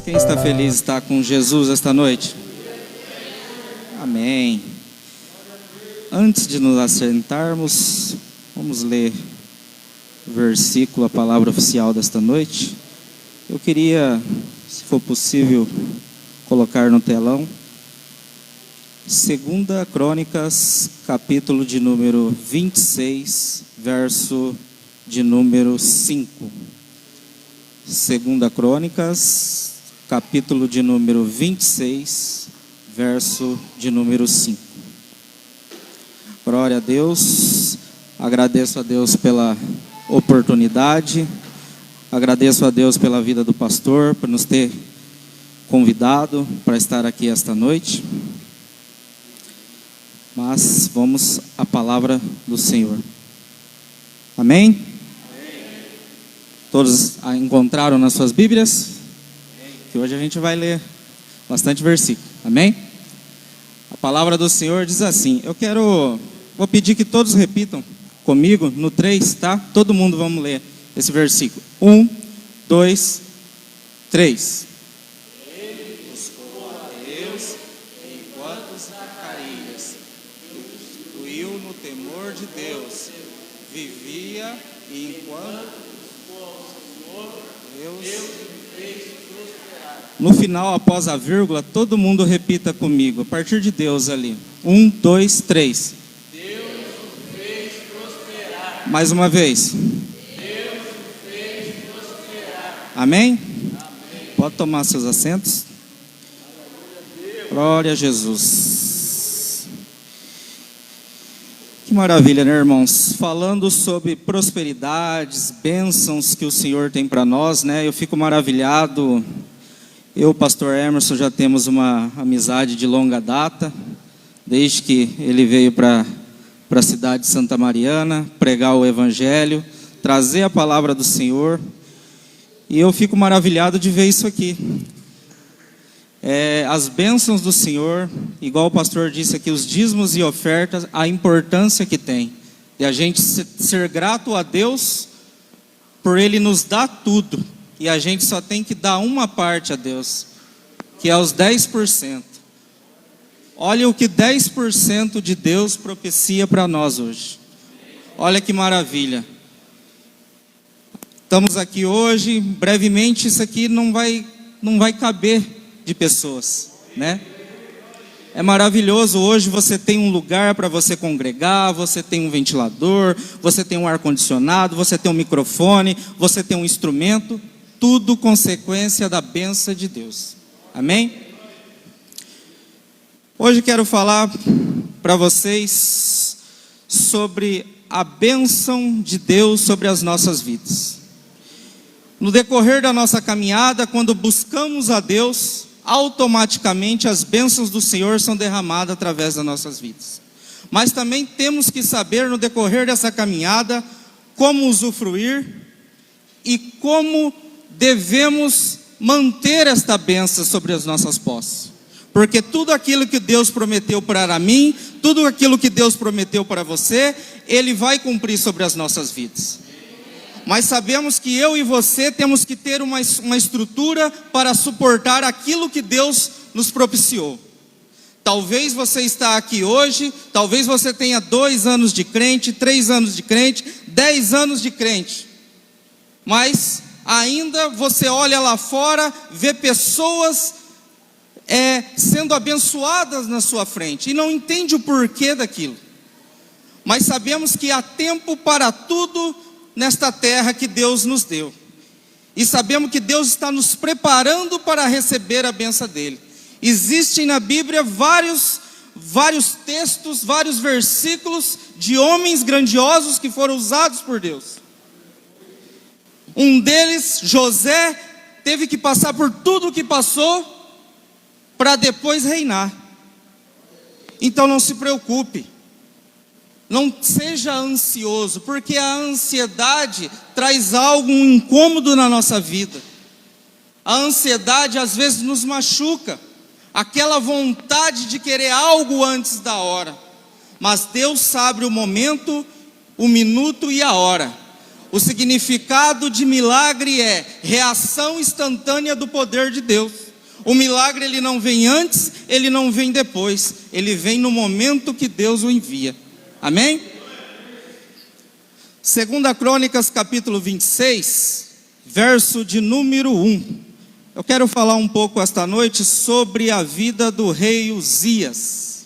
irmãos? Quem está feliz de estar com Jesus esta noite? Amém. Antes de nos assentarmos, vamos ler o versículo, a palavra oficial desta noite. Eu queria, se for possível, colocar no telão 2 Crônicas, capítulo de número 26, verso de número 5. 2 Crônicas, capítulo de número 26, verso de número 5. Glória a Deus. Agradeço a Deus pela oportunidade. Agradeço a Deus pela vida do pastor, por nos ter convidado para estar aqui esta noite. Mas vamos à palavra do Senhor. Amém? Todos a encontraram nas suas Bíblias? Que hoje a gente vai ler bastante versículo. Amém? A palavra do Senhor diz assim. Vou pedir que todos repitam comigo no 3, tá? Todo mundo vamos ler esse versículo. 1, 2, 3. Ele buscou a Deus enquanto Zacarias instruiu no temor de Deus, vivia e enquanto Deus. No final, após a vírgula, todo mundo repita comigo, a partir de Deus ali. 1, 2, 3. Deus o fez prosperar. Mais uma vez. Deus o fez prosperar. Amém? Amém. Pode tomar seus assentos. Glória a Jesus. Que maravilha, né, irmãos? Falando sobre prosperidades, bênçãos que o Senhor tem para nós, né? Eu fico maravilhado. Eu, o pastor Emerson, já temos uma amizade de longa data, desde que ele veio para a cidade de Santa Mariana, pregar o Evangelho, trazer a palavra do Senhor. E eu fico maravilhado de ver isso aqui. As bênçãos do Senhor, igual o pastor disse aqui, os dízimos e ofertas, a importância que tem. E a gente ser grato a Deus por Ele nos dar tudo. E a gente só tem que dar uma parte a Deus, que é os 10%. Olha o que 10% de Deus propicia para nós hoje. Olha que maravilha. Estamos aqui hoje, brevemente isso aqui não vai caber de pessoas, né? É maravilhoso, hoje você tem um lugar para você congregar, você tem um ventilador, você tem um ar-condicionado, você tem um microfone, você tem um instrumento, tudo consequência da bênção de Deus. Amém? Hoje quero falar para vocês sobre a bênção de Deus sobre as nossas vidas. No decorrer da nossa caminhada, quando buscamos a Deus, automaticamente as bênçãos do Senhor são derramadas através das nossas vidas. Mas também temos que saber no decorrer dessa caminhada como usufruir e como devemos manter esta bênção sobre as nossas posses. Porque tudo aquilo que Deus prometeu para mim, tudo aquilo que Deus prometeu para você, Ele vai cumprir sobre as nossas vidas. Mas sabemos que eu e você temos que ter uma estrutura para suportar aquilo que Deus nos propiciou. Talvez você está aqui hoje, talvez você tenha 2 anos de crente, 3 anos de crente, 10 anos de crente. Mas ainda você olha lá fora, vê pessoas sendo abençoadas na sua frente e não entende o porquê daquilo. Mas sabemos que há tempo para tudo nesta terra que Deus nos deu. E sabemos que Deus está nos preparando para receber a bênção dele. Existem na Bíblia vários textos, vários versículos de homens grandiosos que foram usados por Deus. Um deles, José, teve que passar por tudo o que passou para depois reinar. Então não se preocupe. Não seja ansioso, porque a ansiedade traz algo, um incômodo na nossa vida. A ansiedade às vezes nos machuca, aquela vontade de querer algo antes da hora. Mas Deus sabe o momento, o minuto e a hora. O significado de milagre é reação instantânea do poder de Deus. O milagre ele não vem antes, ele não vem depois, ele vem no momento que Deus o envia. Amém? 2 Crônicas capítulo 26, verso de número 1. Eu quero falar um pouco esta noite sobre a vida do rei Uzias.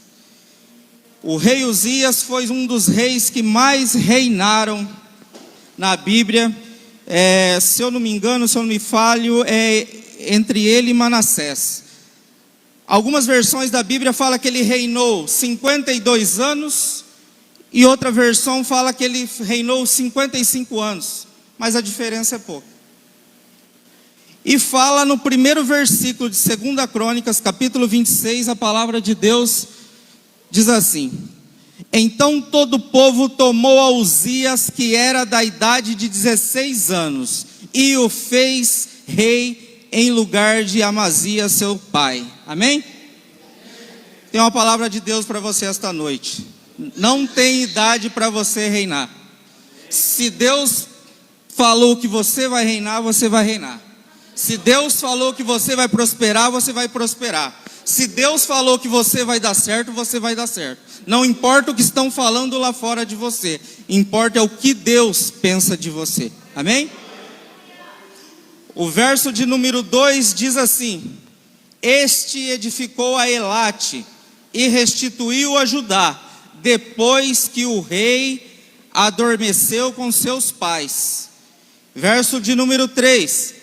O rei Uzias foi um dos reis que mais reinaram na Bíblia. Se eu não me engano, se eu não me falho, é entre ele e Manassés. Algumas versões da Bíblia falam que ele reinou 52 anos, e outra versão fala que ele reinou 55 anos, mas a diferença é pouca. E fala no primeiro versículo de 2 Crônicas, capítulo 26, a palavra de Deus diz assim: então todo o povo tomou a Uzias, que era da idade de 16 anos, e o fez rei em lugar de Amazias, seu pai. Amém? Tem uma palavra de Deus para você esta noite. Não tem idade para você reinar. Se Deus falou que você vai reinar, você vai reinar. Se Deus falou que você vai prosperar, você vai prosperar. Se Deus falou que você vai dar certo, você vai dar certo. Não importa o que estão falando lá fora de você, importa é o que Deus pensa de você. Amém? O verso de número 2 diz assim: este edificou a Elate e restituiu a Judá, depois que o rei adormeceu com seus pais. Verso de número 3: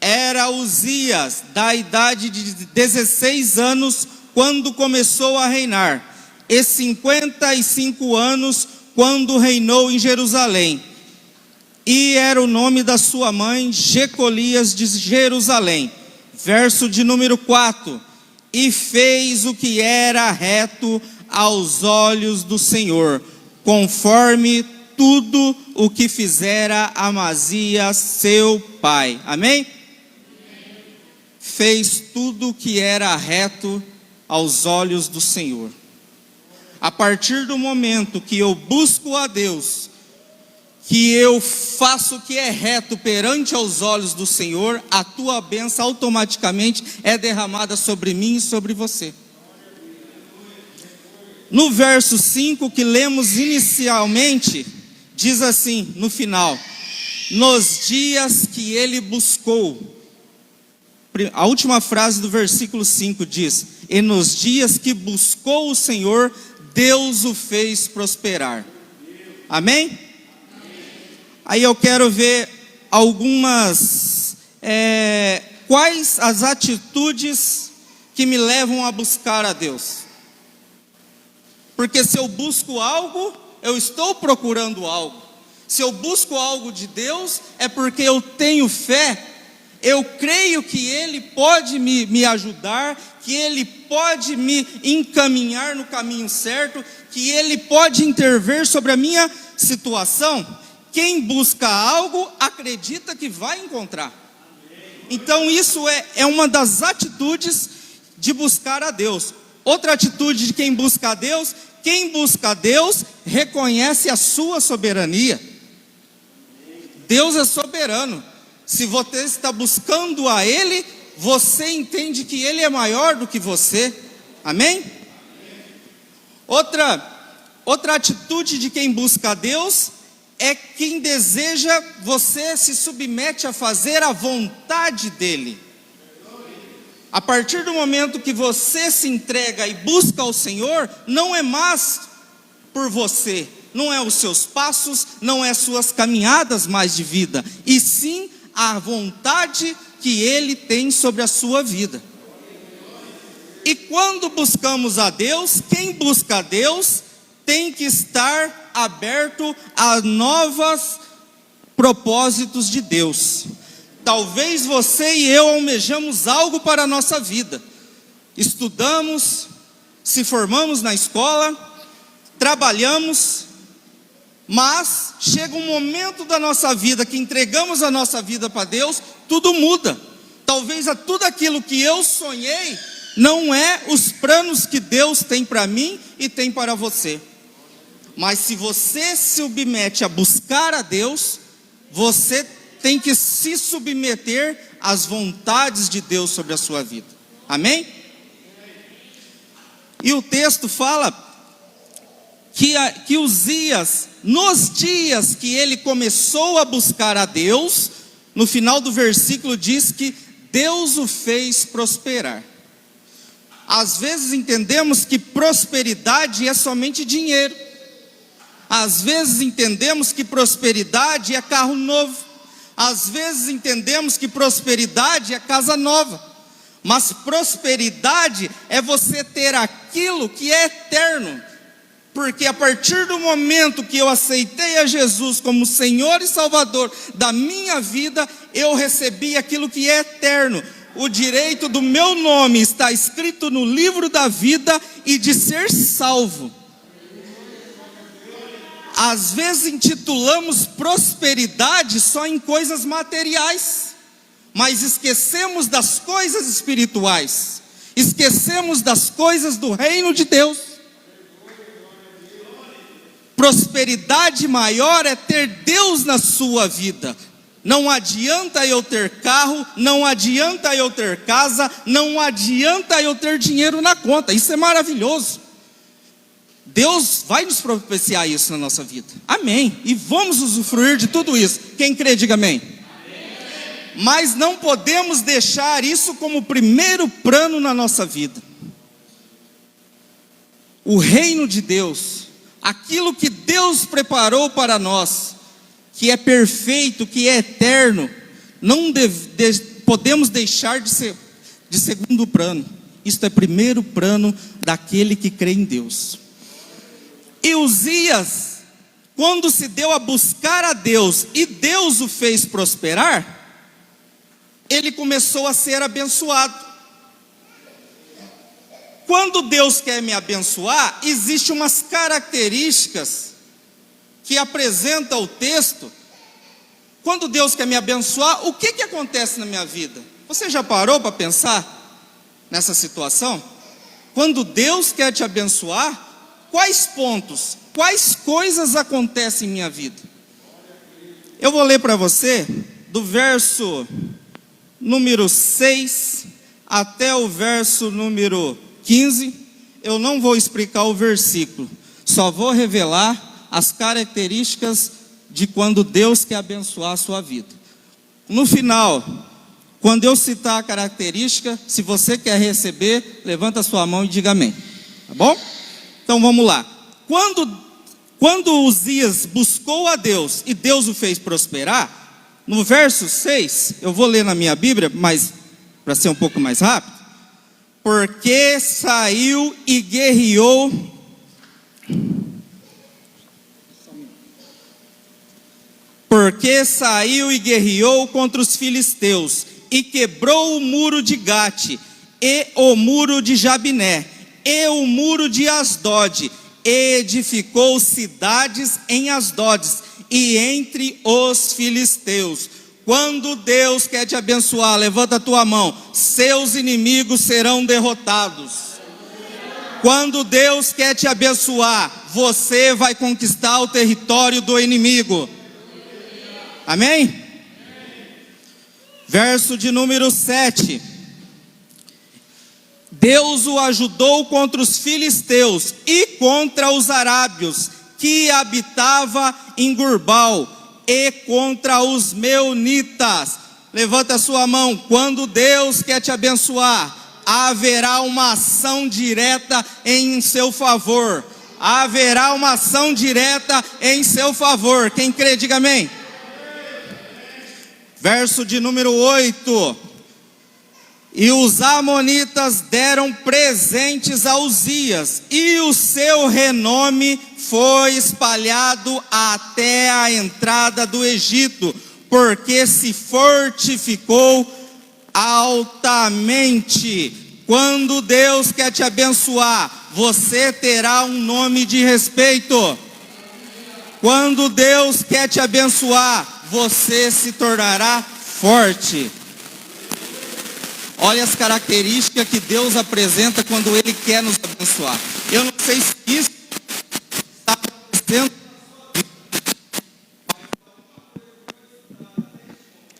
era Uzias da idade de 16 anos quando começou a reinar, e 55 anos quando reinou em Jerusalém. E era o nome da sua mãe Jecolias de Jerusalém. Verso de número 4: e fez o que era reto aos olhos do Senhor, conforme tudo o que fizera Amazias seu pai. Amém? Fez tudo o que era reto aos olhos do Senhor. A partir do momento que eu busco a Deus, que eu faço o que é reto perante aos olhos do Senhor, a tua bênção automaticamente é derramada sobre mim e sobre você. No verso 5 que lemos inicialmente, diz assim, no final: nos dias que ele buscou. A última frase do versículo 5 diz: e nos dias que buscou o Senhor, Deus o fez prosperar. Amém? Aí eu quero ver algumas, quais as atitudes que me levam a buscar a Deus. Porque se eu busco algo, eu estou procurando algo. Se eu busco algo de Deus, é porque eu tenho fé. Eu creio que Ele pode me ajudar, que Ele pode me encaminhar no caminho certo, que Ele pode intervir sobre a minha situação. Quem busca algo, acredita que vai encontrar. Então isso é uma das atitudes de buscar a Deus. Outra atitude de quem busca a Deus reconhece a sua soberania. Deus é soberano. Se você está buscando a Ele, você entende que Ele é maior do que você. Amém? Outra atitude de quem busca a Deus é quem deseja, você se submete a fazer a vontade dEle. A partir do momento que você se entrega e busca ao Senhor, não é mais por você, não é os seus passos, não é suas caminhadas mais de vida, e sim a vontade que Ele tem sobre a sua vida. E quando buscamos a Deus, quem busca a Deus tem que estar aberto a novos propósitos de Deus. Talvez você e eu almejamos algo para a nossa vida. Estudamos, se formamos na escola, trabalhamos, mas chega um momento da nossa vida que entregamos a nossa vida para Deus, tudo muda. Talvez tudo aquilo que eu sonhei não é os planos que Deus tem para mim e tem para você. Mas se você se submete a buscar a Deus, você tem que se submeter às vontades de Deus sobre a sua vida. Amém? E o texto fala que Uzias, nos dias que ele começou a buscar a Deus, no final do versículo diz que Deus o fez prosperar. Às vezes entendemos que prosperidade é somente dinheiro. Às vezes entendemos que prosperidade é carro novo. Às vezes entendemos que prosperidade é casa nova. Mas prosperidade é você ter aquilo que é eterno. Porque a partir do momento que eu aceitei a Jesus como Senhor e Salvador da minha vida, eu recebi aquilo que é eterno. O direito do meu nome está escrito no livro da vida e de ser salvo. Às vezes intitulamos prosperidade só em coisas materiais, mas esquecemos das coisas espirituais, esquecemos das coisas do reino de Deus. Prosperidade maior é ter Deus na sua vida. Não adianta eu ter carro, não adianta eu ter casa, não adianta eu ter dinheiro na conta. Isso é maravilhoso. Deus vai nos propiciar isso na nossa vida. Amém. E vamos usufruir de tudo isso. Quem crê, diga amém. Amém. Mas não podemos deixar isso como primeiro plano na nossa vida. O reino de Deus, aquilo que Deus preparou para nós, que é perfeito, que é eterno, não podemos deixar de ser de segundo plano. Isto é primeiro plano daquele que crê em Deus. E Uzias, quando se deu a buscar a Deus e Deus o fez prosperar, ele começou a ser abençoado. Quando Deus quer me abençoar, existem umas características que apresenta o texto. Quando Deus quer me abençoar, o que acontece na minha vida? Você já parou para pensar nessa situação? Quando Deus quer te abençoar, quais pontos, quais coisas acontecem em minha vida? Eu vou ler para você do verso número 6 até o verso número 15. Eu não vou explicar o versículo, só vou revelar as características de quando Deus quer abençoar a sua vida. No final, quando eu citar a característica, se você quer receber, levanta a sua mão e diga amém. Tá bom? Então vamos lá. Quando Uzias buscou a Deus e Deus o fez prosperar, no verso 6, eu vou ler na minha Bíblia, mas para ser um pouco mais rápido. Porque saiu e guerreou. Porque saiu e guerreou contra os filisteus, e quebrou o muro de Gate, e o muro de Jabiné, e o muro de Asdod, e edificou cidades em Asdodes, e entre os filisteus. Quando Deus quer te abençoar, levanta a tua mão, seus inimigos serão derrotados. Quando Deus quer te abençoar, você vai conquistar o território do inimigo. Amém? Verso de número 7. Deus o ajudou contra os filisteus e contra os arábios que habitava em Gurbal, e contra os meunitas. Levanta a sua mão. Quando Deus quer te abençoar, haverá uma ação direta em seu favor. Haverá uma ação direta em seu favor. Quem crê, diga amém. Verso de número 8. E os amonitas deram presentes a Uzias, e o seu renome foi espalhado até a entrada do Egito, porque se fortificou altamente. Quando Deus quer te abençoar, você terá um nome de respeito. Quando Deus quer te abençoar, você se tornará forte. Olha as características que Deus apresenta quando Ele quer nos abençoar. Eu não sei se isso está acontecendo.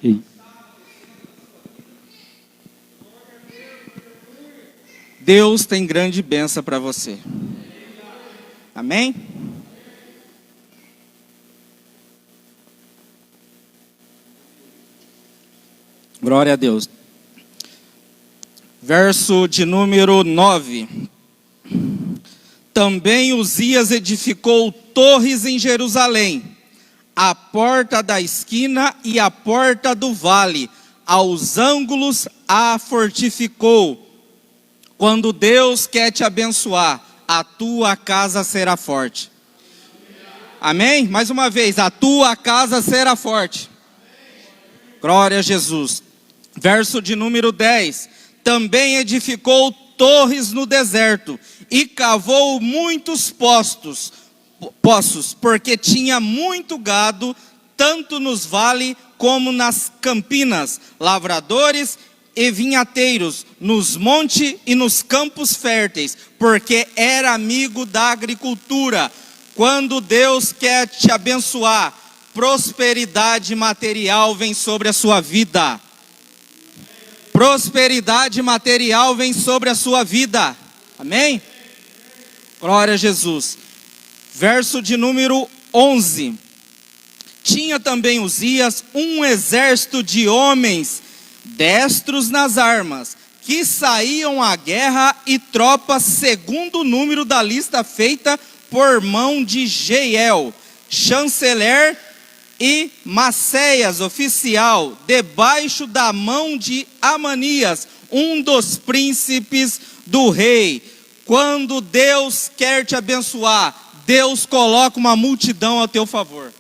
Ei. Deus tem grande bênção para você. Amém? Glória a Deus. Verso de número 9. Também Uzias edificou torres em Jerusalém, a porta da esquina e a porta do vale, aos ângulos a fortificou. Quando Deus quer te abençoar, a tua casa será forte. Amém? Mais uma vez, a tua casa será forte. Glória a Jesus. Verso de número 10. Também edificou torres no deserto e cavou muitos poços, porque tinha muito gado, tanto nos vales como nas campinas, lavradores e vinhateiros, nos montes e nos campos férteis, porque era amigo da agricultura. Quando Deus quer te abençoar, prosperidade material vem sobre a sua vida. Prosperidade material vem sobre a sua vida. Amém? Glória a Jesus. Verso de número 11. Tinha também Uzias um exército de homens destros nas armas, que saíam à guerra, e tropas segundo o número da lista feita por mão de Jeiel, chanceler, e Maceias, oficial, debaixo da mão de Amanias, um dos príncipes do rei. Quando Deus quer te abençoar, Deus coloca uma multidão ao teu favor.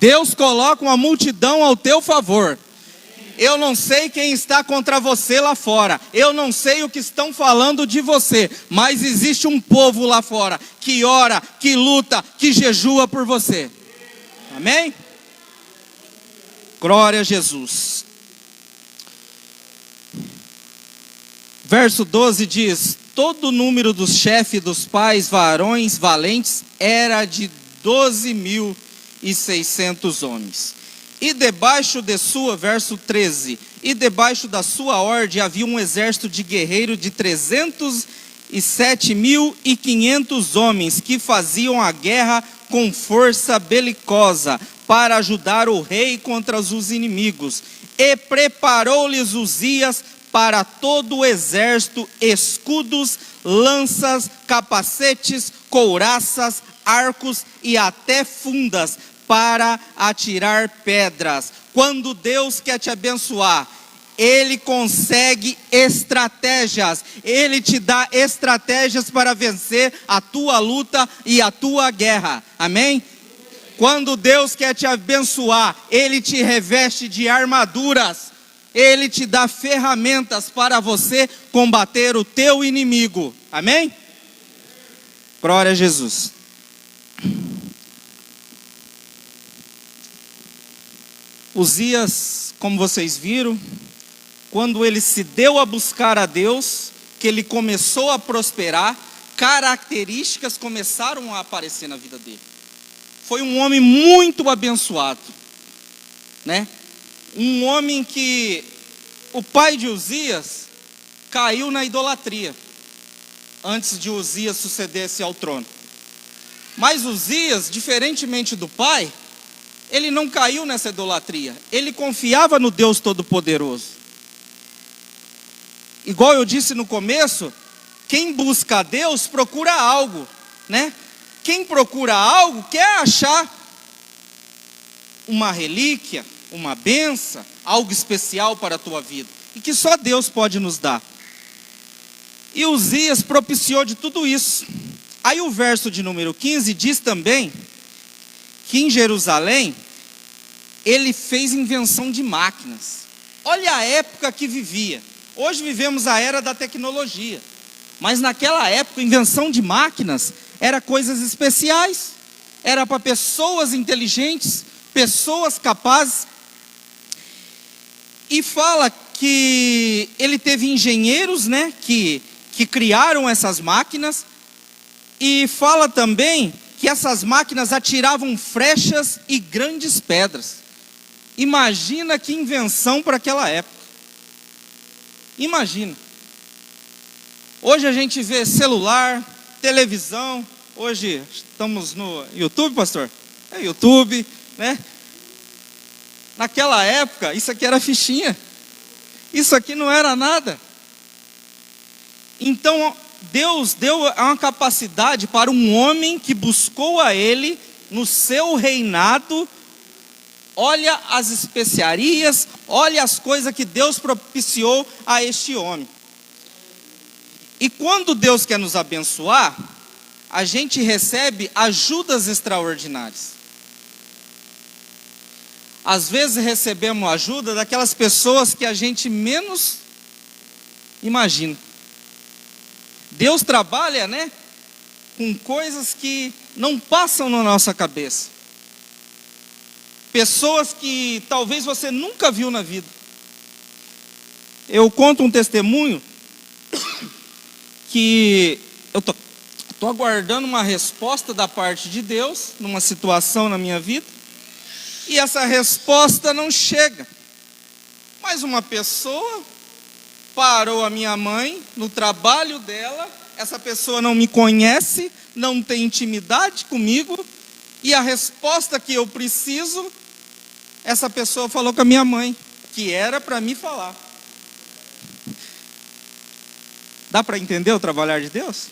Deus coloca uma multidão ao teu favor. Eu não sei quem está contra você lá fora, eu não sei o que estão falando de você, mas existe um povo lá fora que ora, que luta, que jejua por você. Amém? Glória a Jesus. Verso 12 diz: todo o número dos chefes dos pais varões valentes era de 12.600 homens. E debaixo de sua, verso 13, e debaixo da sua ordem havia um exército de guerreiros de 307.500 homens, que faziam a guerra com força belicosa, para ajudar o rei contra os inimigos. E preparou-lhes Uzias para todo o exército escudos, lanças, capacetes, couraças, arcos e até fundas, para atirar pedras. Quando Deus quer te abençoar, Ele consegue estratégias, Ele te dá estratégias para vencer a tua luta e a tua guerra. Amém? Quando Deus quer te abençoar, Ele te reveste de armaduras, Ele te dá ferramentas para você combater o teu inimigo. Amém? Glória a Jesus. Uzias, como vocês viram, quando ele se deu a buscar a Deus, que ele começou a prosperar, características começaram a aparecer na vida dele. Foi um homem muito abençoado, né? Um homem que o pai de Uzias caiu na idolatria, antes de Uzias sucedesse ao trono. Mas Uzias, diferentemente do pai, ele não caiu nessa idolatria, ele confiava no Deus Todo-Poderoso. Igual eu disse no começo, quem busca a Deus procura algo, né? Quem procura algo quer achar uma relíquia, uma bênção, algo especial para a tua vida, e que só Deus pode nos dar. E Uzias propiciou de tudo isso. Aí o verso de número 15 diz também que em Jerusalém ele fez invenção de máquinas. Olha a época que vivia. Hoje vivemos a era da tecnologia, mas naquela época invenção de máquinas era coisas especiais, era para pessoas inteligentes, pessoas capazes. E fala que ele teve engenheiros, né, que criaram essas máquinas. E fala também que essas máquinas atiravam flechas e grandes pedras. Imagina que invenção para aquela época. Imagina. Hoje a gente vê celular, televisão. Hoje estamos no YouTube, pastor? É YouTube, né? Naquela época, isso aqui era fichinha. Isso aqui não era nada. Então, Deus deu uma capacidade para um homem que buscou a Ele no seu reinado. Olha as especiarias, olha as coisas que Deus propiciou a este homem. E quando Deus quer nos abençoar, a gente recebe ajudas extraordinárias. Às vezes recebemos ajuda daquelas pessoas que a gente menos imagina. Deus trabalha, né, com coisas que não passam na nossa cabeça. Pessoas que talvez você nunca viu na vida. Eu conto um testemunho que eu tô aguardando uma resposta da parte de Deus numa situação na minha vida, e essa resposta não chega. Mas uma pessoa parou a minha mãe no trabalho dela, essa pessoa não me conhece, não tem intimidade comigo, e a resposta que eu preciso, essa pessoa falou com a minha mãe, que era para me falar. Dá para entender o trabalhar de Deus?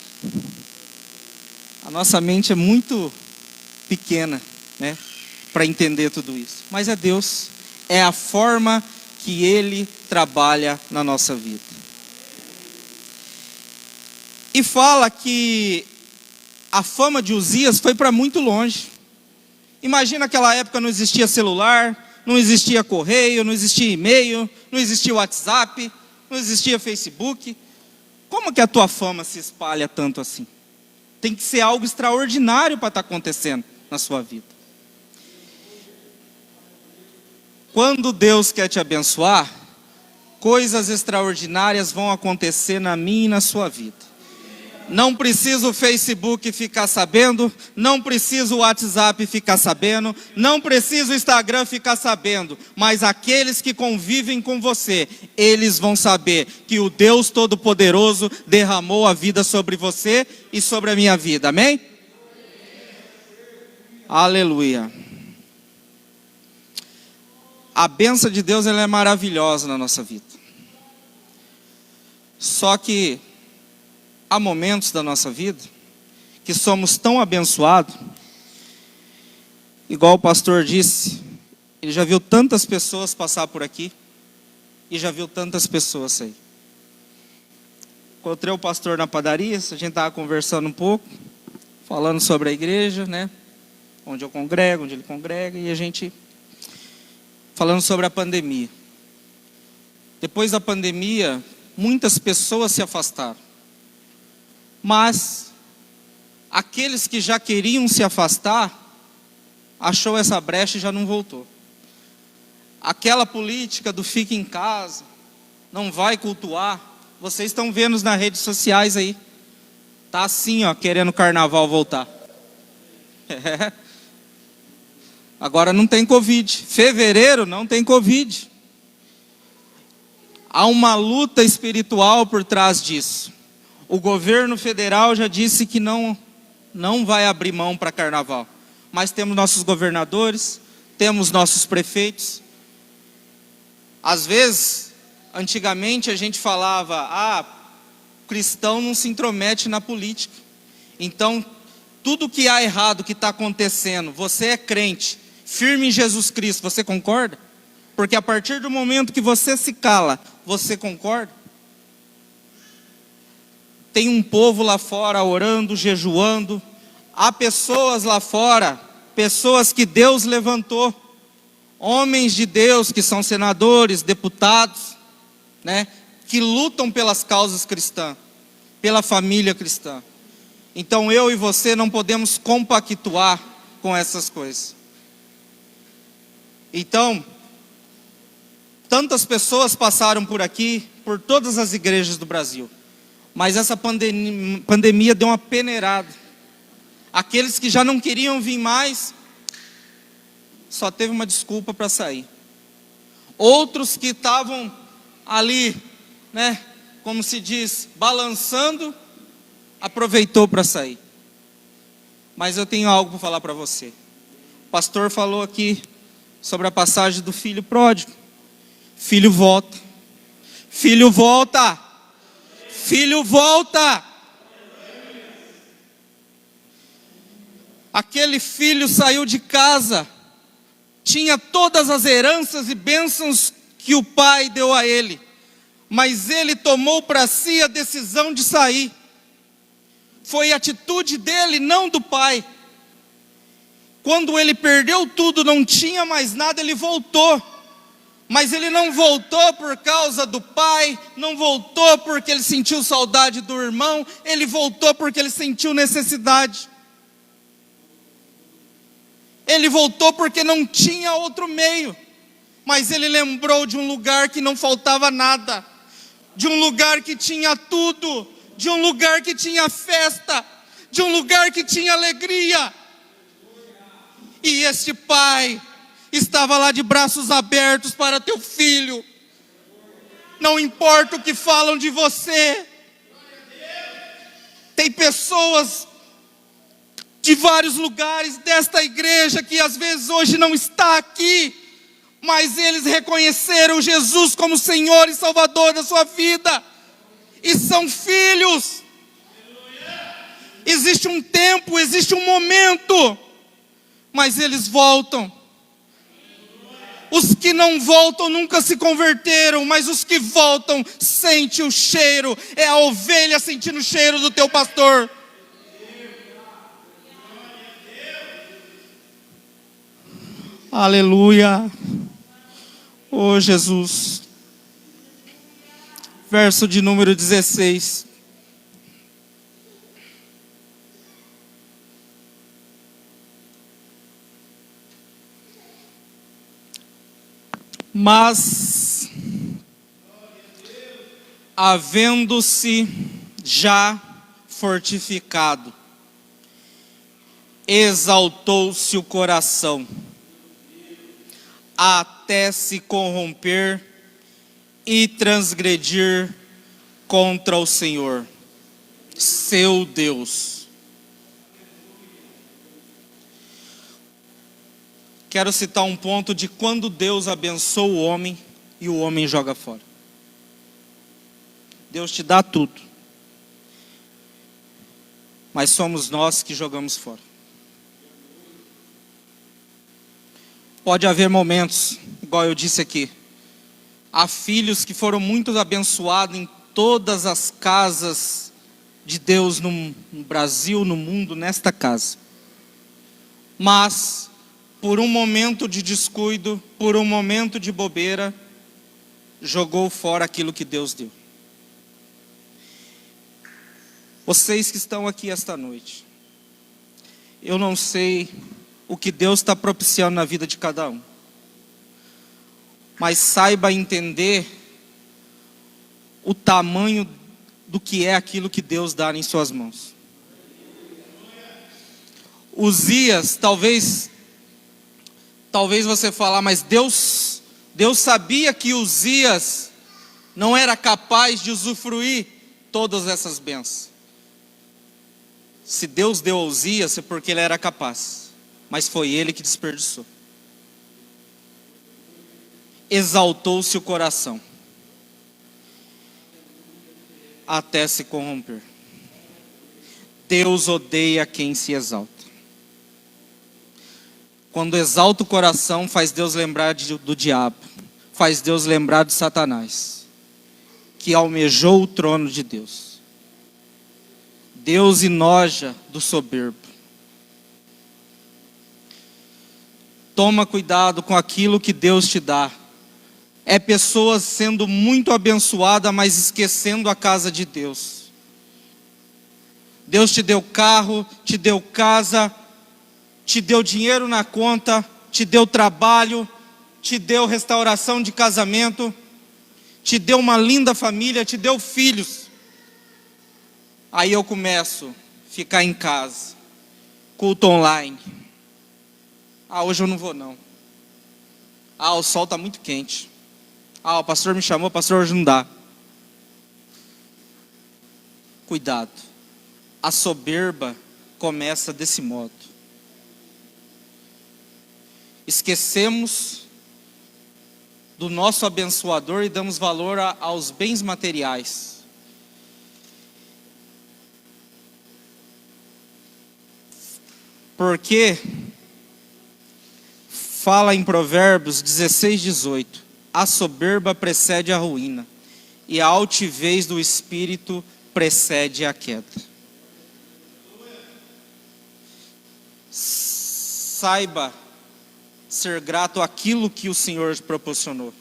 A nossa mente é muito pequena, né, para entender tudo isso. Mas é Deus, é a forma que Ele trabalha na nossa vida. E fala que a fama de Uzias foi para muito longe. Imagina aquela época, não existia celular, não existia correio, não existia e-mail, não existia WhatsApp, não existia Facebook. Como que a tua fama se espalha tanto assim? Tem que ser algo extraordinário para estar acontecendo na sua vida. Quando Deus quer te abençoar, coisas extraordinárias vão acontecer na minha e na sua vida. Não precisa o Facebook ficar sabendo, não precisa o WhatsApp ficar sabendo, não precisa o Instagram ficar sabendo, mas aqueles que convivem com você, eles vão saber que o Deus Todo-Poderoso derramou a vida sobre você e sobre a minha vida, amém? Aleluia. A bênção de Deus, ela é maravilhosa na nossa vida. Só que há momentos da nossa vida que somos tão abençoados, igual o pastor disse, ele já viu tantas pessoas passar por aqui e já viu tantas pessoas sair. Encontrei o pastor na padaria, a gente estava conversando um pouco, falando sobre a igreja, né? Onde eu congrego, onde ele congrega, e a gente falando sobre a pandemia. Depois da pandemia, muitas pessoas se afastaram. Mas aqueles que já queriam se afastar, achou essa brecha e já não voltou. Aquela política do fica em casa, não vai cultuar, vocês estão vendo nas redes sociais aí. Tá assim, ó, querendo o carnaval voltar. Agora não tem Covid. Fevereiro não tem Covid. Há uma luta espiritual por trás disso. O governo federal já disse que não vai abrir mão para carnaval. Mas temos nossos governadores, temos nossos prefeitos. Às vezes, antigamente a gente falava, cristão não se intromete na política. Então, tudo que há errado que está acontecendo, você é crente, firme em Jesus Cristo, você concorda? Porque a partir do momento que você se cala, você concorda? Tem um povo lá fora orando, jejuando. Há pessoas lá fora, pessoas que Deus levantou, homens de Deus que são senadores, deputados, né, que lutam pelas causas cristãs, pela família cristã. Então eu e você não podemos compactuar com essas coisas. Então, tantas pessoas passaram por aqui, por todas as igrejas do Brasil. Mas essa pandemia deu uma peneirada. Aqueles que já não queriam vir mais, só teve uma desculpa para sair. Outros que estavam ali, né, como se diz, balançando, aproveitou para sair. Mas eu tenho algo para falar para você. O pastor falou aqui sobre a passagem do filho pródigo. Filho volta. Filho volta. Filho volta. Aquele filho saiu de casa, tinha todas as heranças e bênçãos que o pai deu a ele, mas ele tomou para si a decisão de sair. Foi a atitude dele, não do pai. Quando ele perdeu tudo, não tinha mais nada, ele voltou. Mas ele não voltou por causa do pai, não voltou porque ele sentiu saudade do irmão, ele voltou porque ele sentiu necessidade. Ele voltou porque não tinha outro meio, mas ele lembrou de um lugar que não faltava nada, de um lugar que tinha tudo, de um lugar que tinha festa, de um lugar que tinha alegria. E este pai estava lá de braços abertos para teu filho. Não importa o que falam de você. Tem pessoas de vários lugares desta igreja que às vezes hoje não está aqui, mas eles reconheceram Jesus como Senhor e Salvador da sua vida, e são filhos. Existe um tempo, existe um momento, mas eles voltam. Os que não voltam nunca se converteram, mas os que voltam sentem o cheiro, é a ovelha sentindo o cheiro do teu pastor. Aleluia. Oh Jesus. Verso de número 16. Mas, havendo-se já fortificado, exaltou-se o coração, até se corromper e transgredir contra o Senhor, seu Deus. Quero citar um ponto de quando Deus abençoa o homem e o homem joga fora. Deus te dá tudo, mas somos nós que jogamos fora. Pode haver momentos, igual eu disse aqui, há filhos que foram muito abençoados em todas as casas de Deus no Brasil, no mundo, nesta casa. Mas, por um momento de descuido, por um momento de bobeira, jogou fora aquilo que Deus deu. Vocês que estão aqui esta noite, eu não sei o que Deus está propiciando na vida de cada um, mas saiba entender o tamanho do que é aquilo que Deus dá em suas mãos. Uzias, talvez você falar, mas Deus sabia que Uzias não era capaz de usufruir todas essas bênçãos. Se Deus deu a Uzias é porque ele era capaz, mas foi ele que desperdiçou. Exaltou-se o coração, até se corromper. Deus odeia quem se exalta. Quando exalta o coração, faz Deus lembrar do diabo, faz Deus lembrar de Satanás, que almejou o trono de Deus. Deus enoja do soberbo. Toma cuidado com aquilo que Deus te dá. É pessoas sendo muito abençoadas, mas esquecendo a casa de Deus. Deus te deu carro, te deu casa, te deu dinheiro na conta, te deu trabalho, te deu restauração de casamento, te deu uma linda família, te deu filhos. Aí eu começo a ficar em casa, culto online. Hoje eu não vou não. O sol está muito quente. Ah, o pastor me chamou, pastor, hoje não dá. Cuidado. A soberba começa desse modo. Esquecemos do nosso abençoador e damos valor aos bens materiais. Porque fala em Provérbios 16:18, a soberba precede a ruína, e a altivez do espírito precede a queda. Saiba ser grato àquilo que o Senhor proporcionou.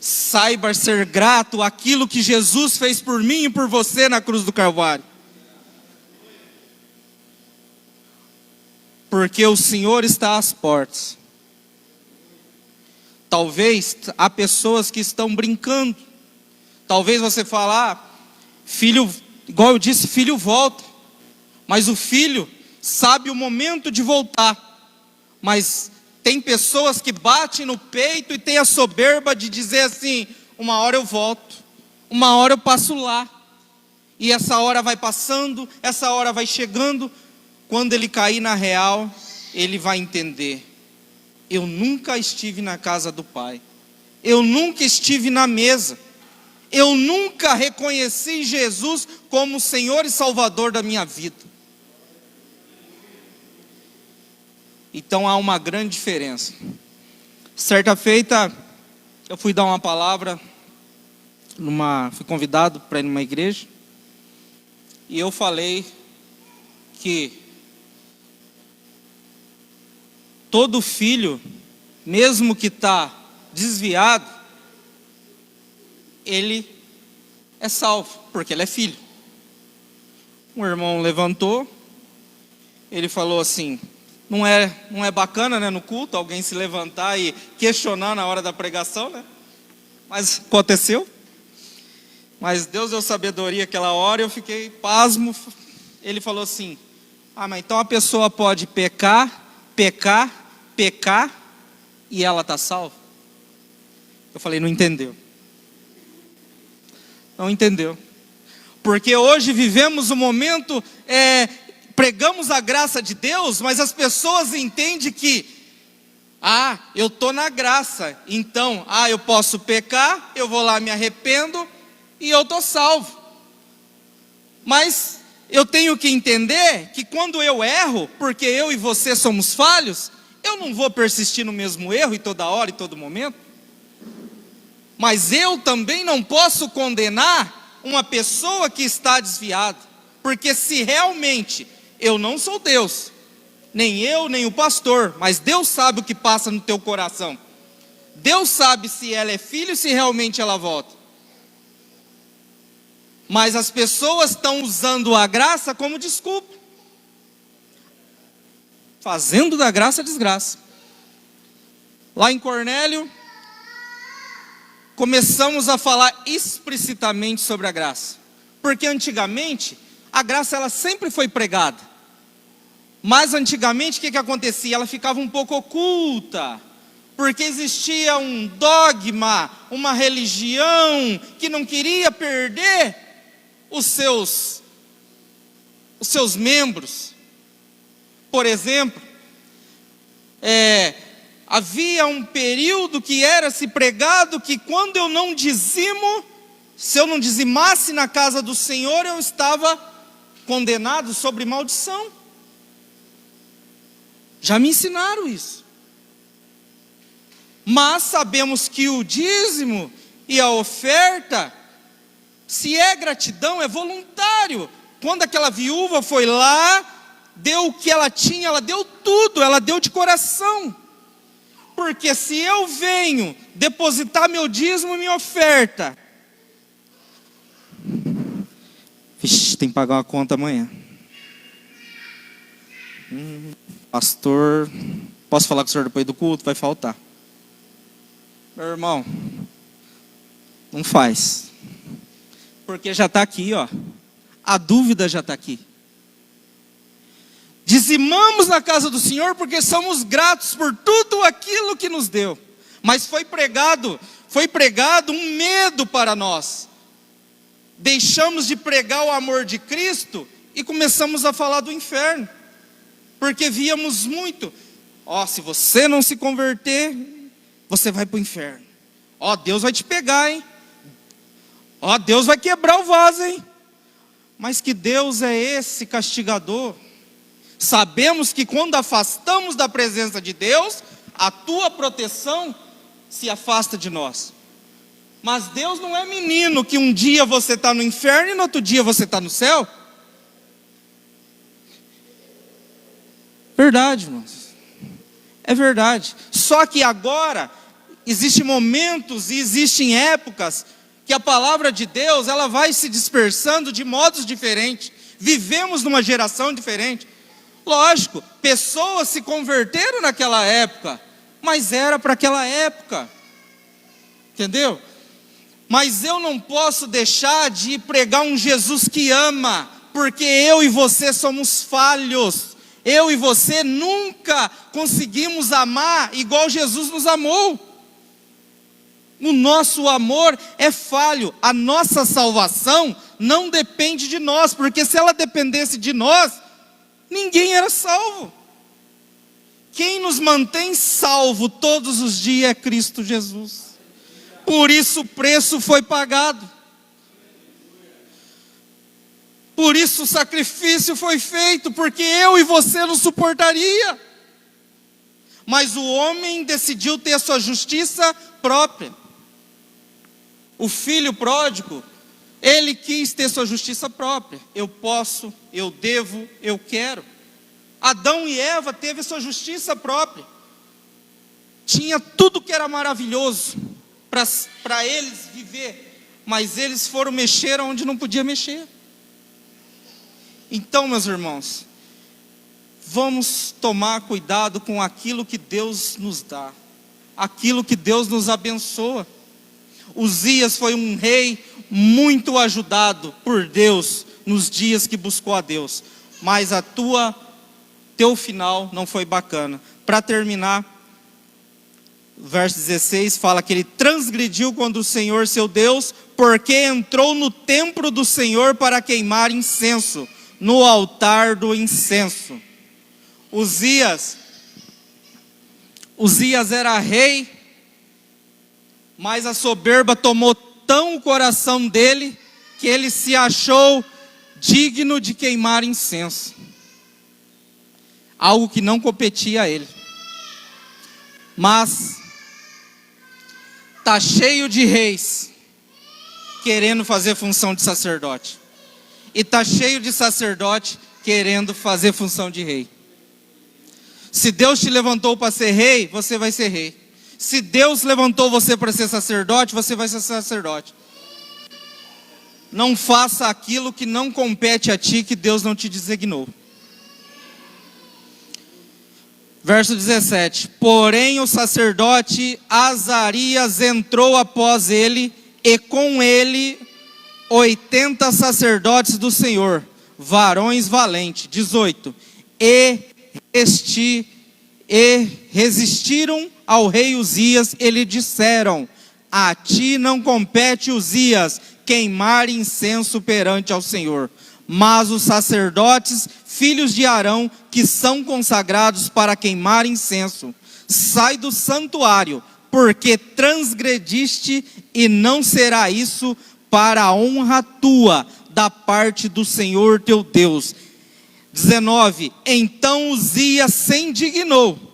Saiba ser grato àquilo que Jesus fez por mim e por você na cruz do Calvário. Porque o Senhor está às portas. Talvez há pessoas que estão brincando. Talvez você fale, filho, igual eu disse, filho volta. Mas o filho sabe o momento de voltar. Mas tem pessoas que batem no peito e tem a soberba de dizer assim, uma hora eu volto, uma hora eu passo lá. E essa hora vai passando, essa hora vai chegando. Quando ele cair na real, ele vai entender. Eu nunca estive na casa do Pai. Eu nunca estive na mesa. Eu nunca reconheci Jesus como Senhor e Salvador da minha vida. Então há uma grande diferença. Certa feita, eu fui dar uma palavra, fui convidado para ir numa igreja, e eu falei que todo filho, mesmo que está desviado, ele é salvo, porque ele é filho. Um irmão levantou, ele falou assim, não é bacana, né, no culto, alguém se levantar e questionar na hora da pregação, né? Mas aconteceu. Mas Deus deu sabedoria aquela hora, eu fiquei pasmo. Ele falou assim, mas então a pessoa pode pecar, e ela está salva? Eu falei, não entendeu. Não entendeu. Porque hoje vivemos um momento, pregamos a graça de Deus, mas as pessoas entendem que, eu estou na graça, então, eu posso pecar, eu vou lá, me arrependo, e eu estou salvo. Mas eu tenho que entender que quando eu erro, porque eu e você somos falhos, eu não vou persistir no mesmo erro em toda hora e todo momento. Mas eu também não posso condenar uma pessoa que está desviada, porque se realmente eu não sou Deus, nem eu, nem o pastor, mas Deus sabe o que passa no teu coração. Deus sabe se ela é filho e se realmente ela volta. Mas as pessoas estão usando a graça como desculpa, fazendo da graça desgraça. Lá em Cornélio, começamos a falar explicitamente sobre a graça, porque antigamente a graça ela sempre foi pregada, mas antigamente o que acontecia? Ela ficava um pouco oculta, porque existia um dogma, uma religião que não queria perder os seus membros. Por exemplo, havia um período que era se pregado que quando eu não dizimo, se eu não dizimasse na casa do Senhor, eu estava condenado sobre maldição. Já me ensinaram isso. Mas sabemos que o dízimo e a oferta, se é gratidão, é voluntário. Quando aquela viúva foi lá, deu o que ela tinha, ela deu tudo, ela deu de coração. Porque se eu venho depositar meu dízimo e minha oferta, tem que pagar uma conta amanhã. Pastor, posso falar com o senhor depois do culto? Vai faltar. Meu irmão, não faz. Porque já está aqui, a dúvida já está aqui. Dizimamos na casa do Senhor porque somos gratos por tudo aquilo que nos deu. Mas foi pregado um medo para nós. Deixamos de pregar o amor de Cristo e começamos a falar do inferno. Porque víamos muito, se você não se converter, você vai para o inferno. Deus vai te pegar, hein? Deus vai quebrar o vaso, hein? Mas que Deus é esse castigador? Sabemos que quando afastamos da presença de Deus, a tua proteção se afasta de nós. Mas Deus não é menino que um dia você está no inferno e no outro dia você está no céu. Verdade, irmãos. É verdade. Só que agora, existem momentos e existem épocas que a palavra de Deus, ela vai se dispersando de modos diferentes. Vivemos numa geração diferente. Lógico, pessoas se converteram naquela época, mas era para aquela época. Entendeu? Mas eu não posso deixar de pregar um Jesus que ama, porque eu e você somos falhos. Eu e você nunca conseguimos amar igual Jesus nos amou. O nosso amor é falho. A nossa salvação não depende de nós, porque se ela dependesse de nós, ninguém era salvo. Quem nos mantém salvo todos os dias é Cristo Jesus. Por isso o preço foi pagado. Por isso o sacrifício foi feito, porque eu e você não suportaria. Mas o homem decidiu ter a sua justiça própria. O filho pródigo, ele quis ter sua justiça própria. Eu posso, eu devo, eu quero. Adão e Eva teve a sua justiça própria. Tinha tudo que era maravilhoso para eles viver, mas eles foram mexer onde não podia mexer. Então, meus irmãos, vamos tomar cuidado com aquilo que Deus nos dá, aquilo que Deus nos abençoa. Uzias foi um rei muito ajudado por Deus nos dias que buscou a Deus, mas teu final não foi bacana. Para terminar, verso 16 fala que ele transgrediu contra o Senhor seu Deus, porque entrou no templo do Senhor para queimar incenso, no altar do incenso. Uzias era rei, mas a soberba tomou tão o coração dele, que ele se achou digno de queimar incenso. Algo que não competia a ele. Mas está cheio de reis querendo fazer função de sacerdote. E está cheio de sacerdote querendo fazer função de rei. Se Deus te levantou para ser rei, você vai ser rei. Se Deus levantou você para ser sacerdote, você vai ser sacerdote. Não faça aquilo que não compete a ti, que Deus não te designou. Verso 17. Porém o sacerdote Azarias entrou após ele, e com ele 80 sacerdotes do Senhor, varões valentes. 18. E resistiram ao rei Uzias, e lhe disseram: a ti não compete, Uzias, queimar incenso perante ao Senhor, mas os sacerdotes, filhos de Arão, que são consagrados para queimar incenso, sai do santuário, porque transgrediste, e não será isso para a honra tua, da parte do Senhor teu Deus. 19. Então Uzias se indignou.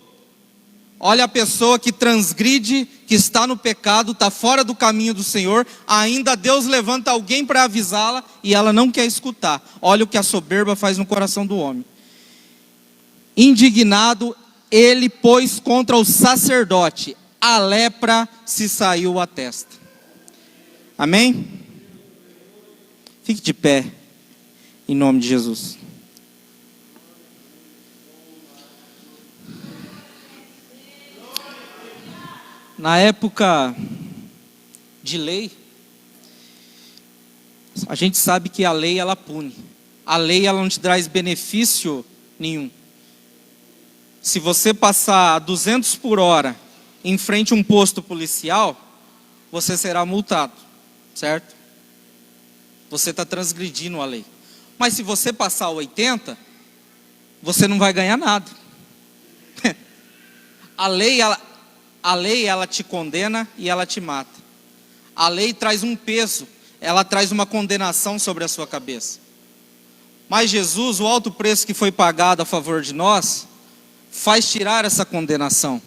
Olha a pessoa que transgride, que está no pecado, está fora do caminho do Senhor, ainda Deus levanta alguém para avisá-la, e ela não quer escutar. Olha o que a soberba faz no coração do homem. Indignado, ele pôs contra o sacerdote, a lepra se saiu à testa. Amém? Fique de pé, em nome de Jesus. Na época de lei, a gente sabe que a lei ela pune. A lei ela não te traz benefício nenhum. Se você passar 200 por hora em frente a um posto policial, você será multado, certo? Você está transgredindo a lei. Mas se você passar 80, você não vai ganhar nada. A lei ela te condena e ela te mata. A lei traz um peso, ela traz uma condenação sobre a sua cabeça. Mas Jesus, o alto preço que foi pagado a favor de nós, faz tirar essa condenação.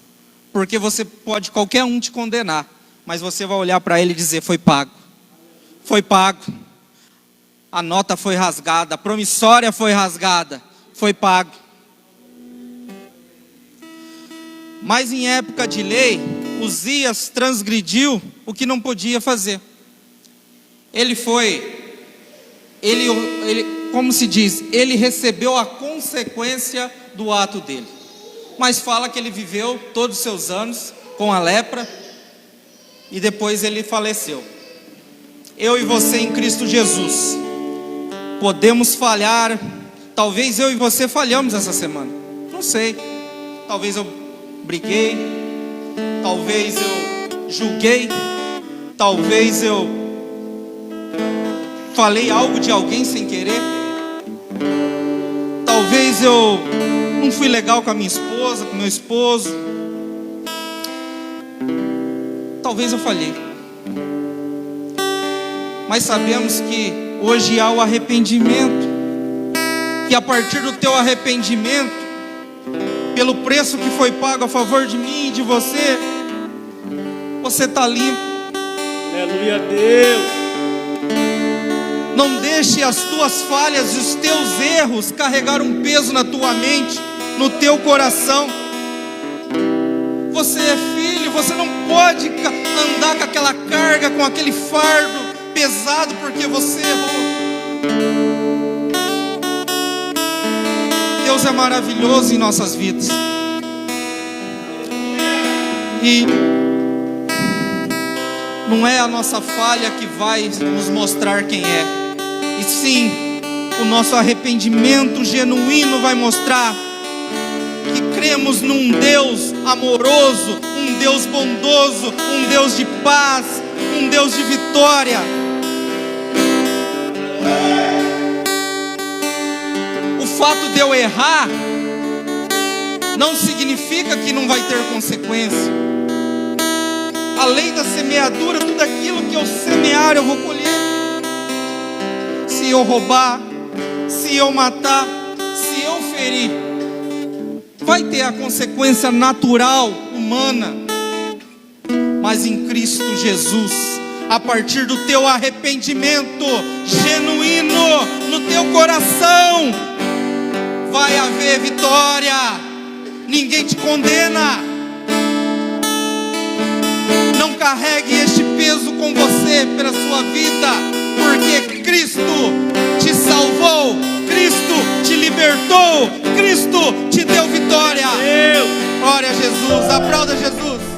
Porque você pode, qualquer um te condenar, mas você vai olhar para ele e dizer, foi pago. Foi pago. A nota foi rasgada, a promissória foi rasgada, foi pago. Mas em época de lei, Uzias transgrediu o que não podia fazer. Como se diz, ele recebeu a consequência do ato dele. Mas fala que ele viveu todos os seus anos com a lepra e depois ele faleceu. Eu e você em Cristo Jesus podemos falhar. Talvez eu e você falhamos essa semana, não sei. Talvez eu briguei, talvez eu julguei, talvez eu falei algo de alguém sem querer, talvez eu não fui legal com a minha esposa, com meu esposo, talvez eu falhei. Mas sabemos que hoje há o arrependimento, que a partir do teu arrependimento, pelo preço que foi pago a favor de mim e de você, você está limpo. Aleluia a Deus. Não deixe as tuas falhas e os teus erros carregar um peso na tua mente, no teu coração. Você é filho, você não pode andar com aquela carga, com aquele fardo pesado porque você errou. Deus é maravilhoso em nossas vidas. E não é a nossa falha que vai nos mostrar quem é, e sim o nosso arrependimento genuíno vai mostrar que cremos num Deus amoroso, um Deus bondoso, um Deus de paz, um Deus de vitória. O fato de eu errar não significa que não vai ter consequência. A lei da semeadura, tudo aquilo que eu semear eu vou colher. Se eu roubar, se eu matar, se eu ferir, vai ter a consequência natural, humana. Mas em Cristo Jesus, a partir do teu arrependimento genuíno no teu coração, vai haver vitória. Ninguém te condena. Não carregue este peso com você pela sua vida, porque Cristo te salvou, Cristo te libertou, Cristo te deu vitória. Glória a Jesus, aplauda Jesus.